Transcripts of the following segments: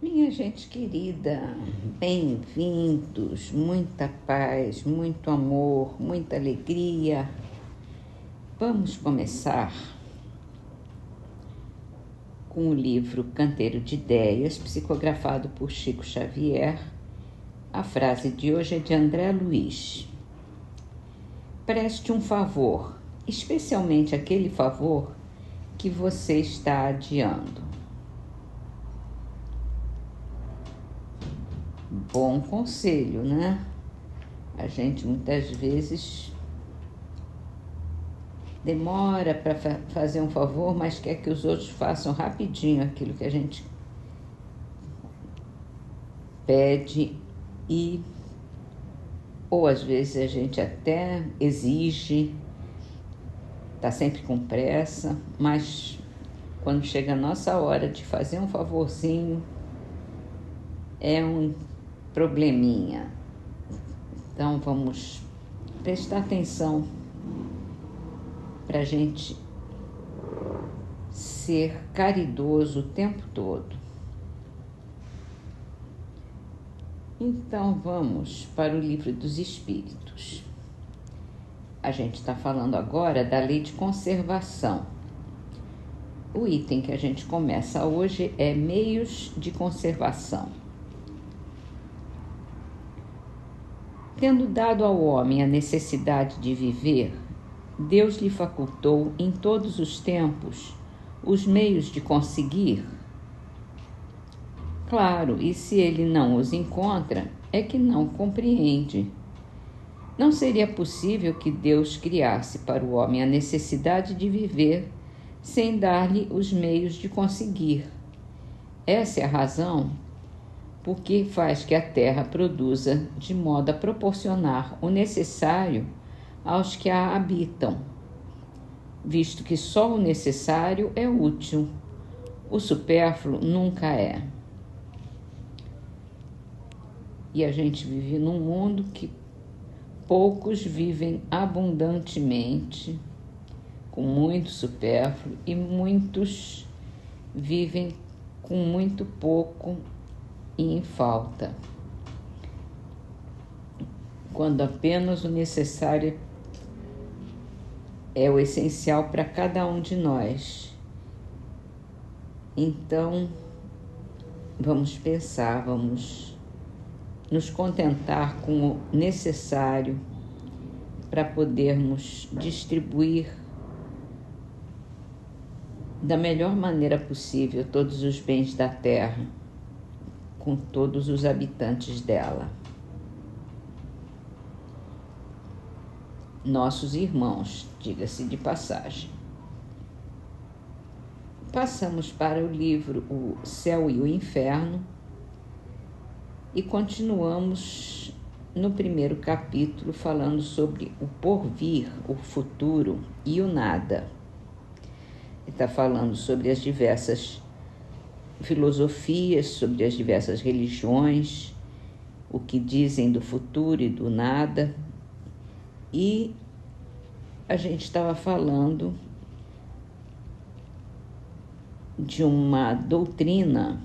Minha gente querida, bem-vindos, muita paz, muito amor, muita alegria. Vamos começar com o livro Canteiro de Ideias, psicografado por Chico Xavier. A frase de hoje é de André Luiz. Preste um favor, especialmente aquele favor que você está adiando. Bom conselho, né? A gente muitas vezes demora para fazer um favor, mas quer que os outros façam rapidinho aquilo que a gente pede ou às vezes a gente até exige, está sempre com pressa, mas quando chega a nossa hora de fazer um favorzinho, é um probleminha. Então vamos prestar atenção para a gente ser caridoso o tempo todo. Então vamos para o Livro dos Espíritos. A gente está falando agora da lei de conservação. O item que a gente começa hoje é meios de conservação. Tendo dado ao homem a necessidade de viver, Deus lhe facultou em todos os tempos os meios de conseguir. Claro, e se ele não os encontra, é que não compreende. Não seria possível que Deus criasse para o homem a necessidade de viver sem dar-lhe os meios de conseguir. Essa é a razão por que faz que a terra produza de modo a proporcionar o necessário aos que a habitam, visto que só o necessário é útil, o supérfluo nunca é. E a gente vive num mundo que poucos vivem abundantemente, com muito supérfluo, e muitos vivem com muito pouco e em falta, quando apenas o necessário é o essencial para cada um de nós. Então, vamos pensar, vamos nos contentar com o necessário para podermos distribuir da melhor maneira possível todos os bens da terra, com todos os habitantes dela. Nossos irmãos, diga-se de passagem. Passamos para o livro O Céu e o Inferno e continuamos no primeiro capítulo falando sobre o porvir, o futuro e o nada. Está falando sobre as diversas filosofias, sobre as diversas religiões, o que dizem do futuro e do nada. E a gente estava falando de uma doutrina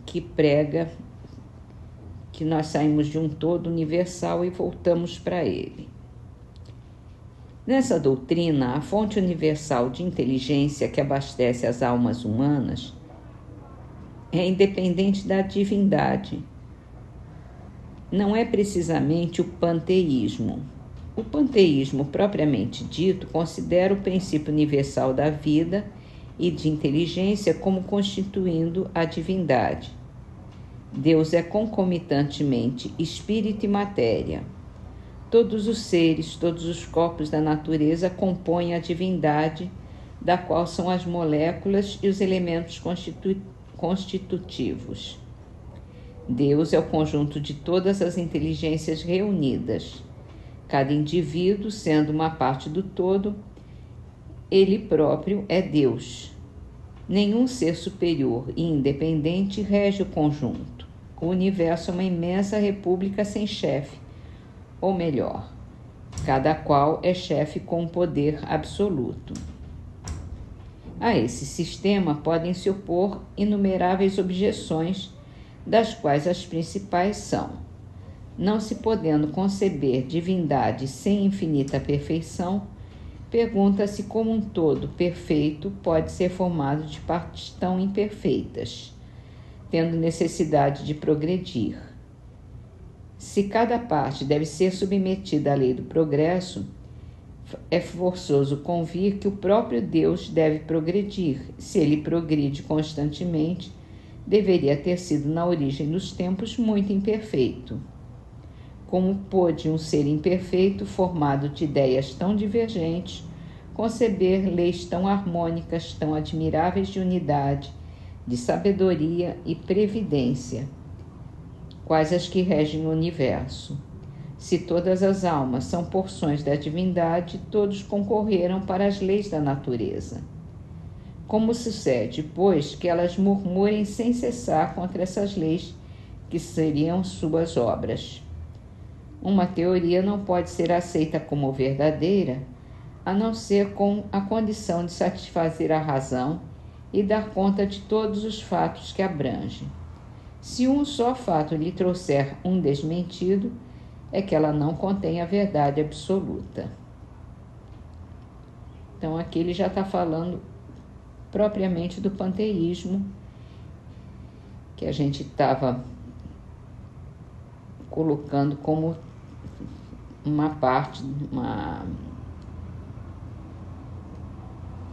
que prega que nós saímos de um todo universal e voltamos para ele. Nessa doutrina, a fonte universal de inteligência que abastece as almas humanas é independente da divindade. Não é precisamente o panteísmo. O panteísmo, propriamente dito, considera o princípio universal da vida e de inteligência como constituindo a divindade. Deus é concomitantemente espírito e matéria. Todos os seres, todos os corpos da natureza compõem a divindade, da qual são as moléculas e os elementos constitutivos. Deus é o conjunto de todas as inteligências reunidas. Cada indivíduo, sendo uma parte do todo, ele próprio é Deus. Nenhum ser superior e independente rege o conjunto. O universo é uma imensa república sem chefe, ou melhor, cada qual é chefe com um poder absoluto. A esse sistema podem se opor inumeráveis objeções das quais as principais são: não se podendo conceber divindade sem infinita perfeição, pergunta-se como um todo perfeito pode ser formado de partes tão imperfeitas, tendo necessidade de progredir. Se cada parte deve ser submetida à lei do progresso, é forçoso convir que o próprio Deus deve progredir. Se ele progride constantemente, deveria ter sido na origem dos tempos muito imperfeito. Como pôde um ser imperfeito, formado de ideias tão divergentes, conceber leis tão harmônicas, tão admiráveis de unidade, de sabedoria e previdência, quais as que regem o universo? Se todas as almas são porções da divindade, todos concorreram para as leis da natureza. Como sucede, pois, que elas murmurem sem cessar contra essas leis que seriam suas obras? Uma teoria não pode ser aceita como verdadeira, a não ser com a condição de satisfazer a razão e dar conta de todos os fatos que abrange. Se um só fato lhe trouxer um desmentido, é que ela não contém a verdade absoluta. Então aqui ele já está falando propriamente do panteísmo, que a gente estava colocando como uma parte,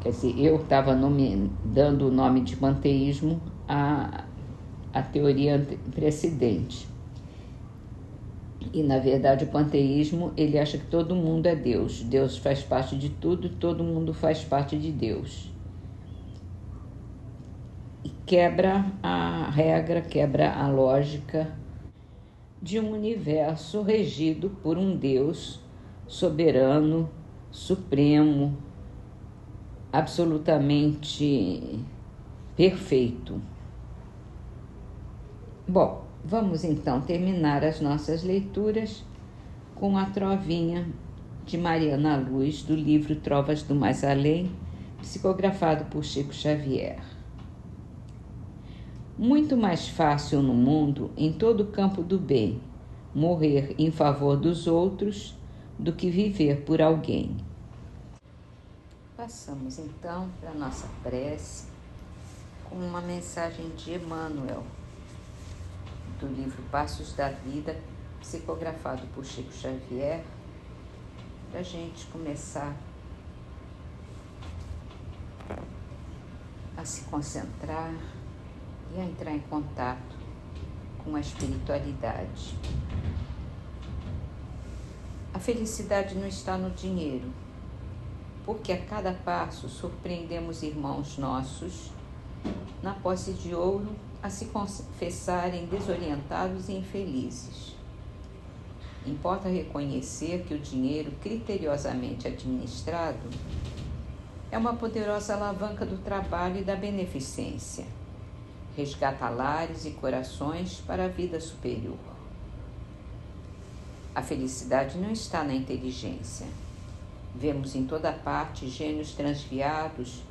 quer dizer, eu estava dando o nome de panteísmo à teoria precedente. E, na verdade, o panteísmo, ele acha que todo mundo é Deus. Deus faz parte de tudo e todo mundo faz parte de Deus. E quebra a regra, quebra a lógica de um universo regido por um Deus soberano, supremo, absolutamente perfeito. Bom, vamos então terminar as nossas leituras com a trovinha de Mariana Luz, do livro Trovas do Mais Além, psicografado por Chico Xavier. Muito mais fácil no mundo, em todo o campo do bem, morrer em favor dos outros do que viver por alguém. Passamos então para a nossa prece com uma mensagem de Emmanuel, do livro Passos da Vida, psicografado por Chico Xavier, para a gente começar a se concentrar e a entrar em contato com a espiritualidade. A felicidade não está no dinheiro, porque a cada passo surpreendemos irmãos nossos na posse de ouro a se confessarem desorientados e infelizes. Importa reconhecer que o dinheiro criteriosamente administrado é uma poderosa alavanca do trabalho e da beneficência. Resgata lares e corações para a vida superior. A felicidade não está na inteligência. Vemos em toda parte gênios transviados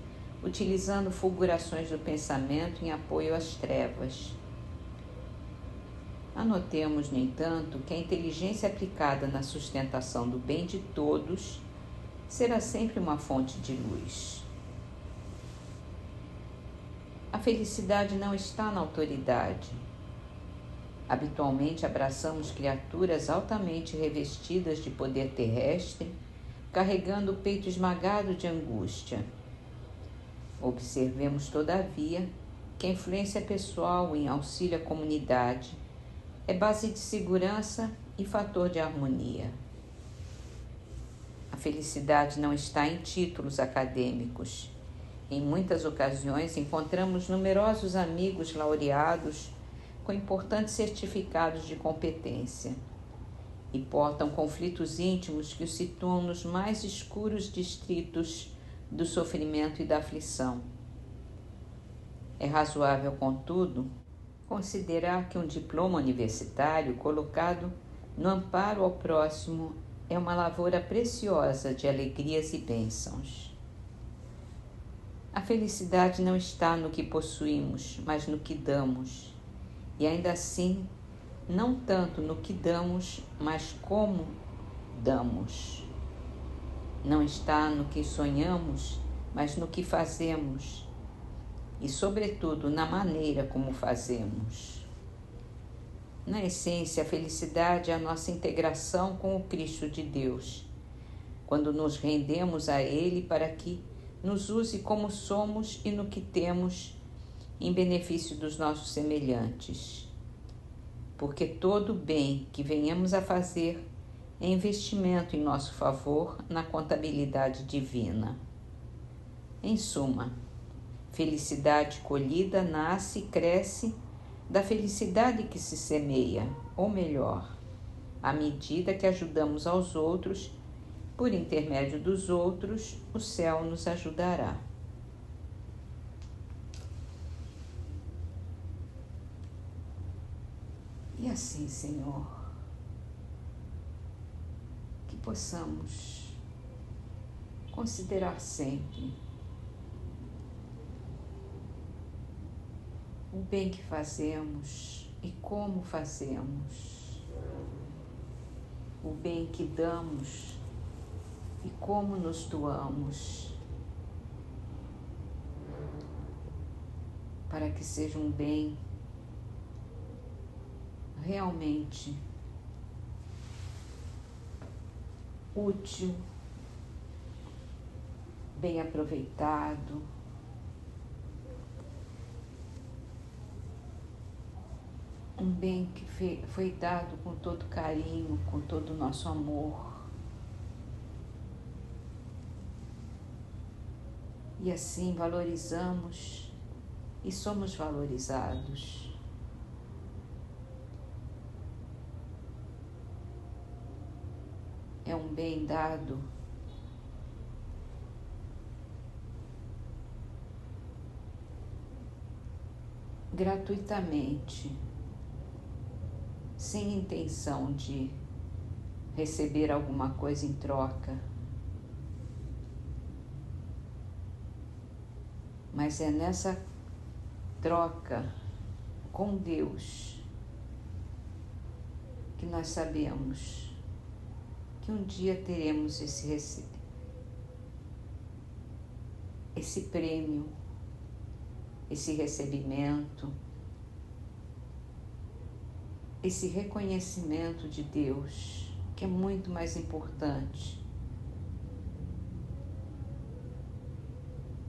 utilizando fulgurações do pensamento em apoio às trevas. Anotemos, no entanto, que a inteligência aplicada na sustentação do bem de todos será sempre uma fonte de luz. A felicidade não está na autoridade. Habitualmente abraçamos criaturas altamente revestidas de poder terrestre, carregando o peito esmagado de angústia. Observemos, todavia, que a influência pessoal em auxílio à comunidade é base de segurança e fator de harmonia. A felicidade não está em títulos acadêmicos. Em muitas ocasiões encontramos numerosos amigos laureados com importantes certificados de competência e portam conflitos íntimos que os situam nos mais escuros distritos do sofrimento e da aflição. É razoável, contudo, considerar que um diploma universitário colocado no amparo ao próximo é uma lavoura preciosa de alegrias e bênçãos. A felicidade não está no que possuímos, mas no que damos. E ainda assim, não tanto no que damos, mas como damos. Não está no que sonhamos, mas no que fazemos. E, sobretudo, na maneira como fazemos. Na essência, a felicidade é a nossa integração com o Cristo de Deus, quando nos rendemos a Ele para que nos use como somos e no que temos, em benefício dos nossos semelhantes. Porque todo bem que venhamos a fazer é investimento em nosso favor na contabilidade divina. Em suma, felicidade colhida nasce e cresce da felicidade que se semeia, ou melhor, à medida que ajudamos aos outros, por intermédio dos outros, o céu nos ajudará. E assim, Senhor, que possamos considerar sempre o bem que fazemos e como fazemos, o bem que damos e como nos doamos, para que seja um bem realmente útil, bem aproveitado, um bem que foi dado com todo carinho, com todo o nosso amor. E assim valorizamos e somos valorizados. É um bem dado gratuitamente, sem intenção de receber alguma coisa em troca. Mas é nessa troca com Deus que nós sabemos que um dia teremos esse prêmio, esse recebimento, esse reconhecimento de Deus, que é muito mais importante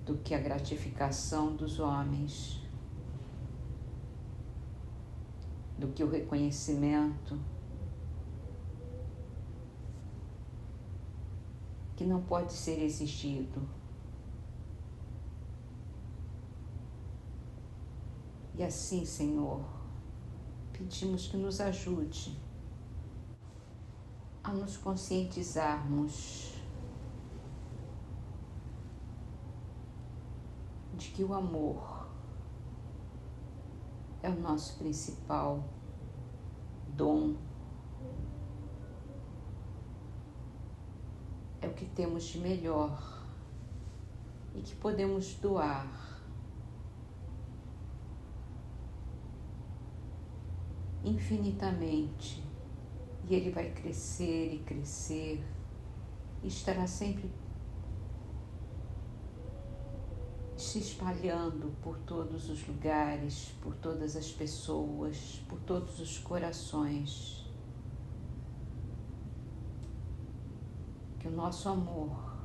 do que a gratificação dos homens, do que o reconhecimento que não pode ser exigido. E assim, Senhor, pedimos que nos ajude a nos conscientizarmos de que o amor é o nosso principal dom, é o que temos de melhor e que podemos doar infinitamente, e ele vai crescer e crescer e estará sempre se espalhando por todos os lugares, por todas as pessoas, por todos os corações. Que o nosso amor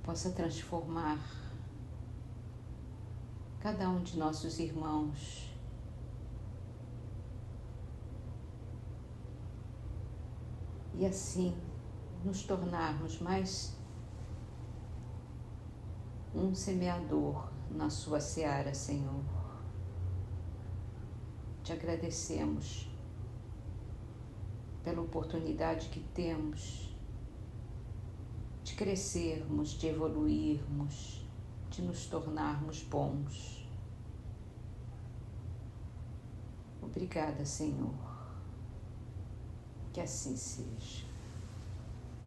possa transformar cada um de nossos irmãos e assim nos tornarmos mais um semeador na sua seara, Senhor. Te agradecemos pela oportunidade que temos de crescermos, de evoluirmos, de nos tornarmos bons. Obrigada, Senhor. Que assim seja.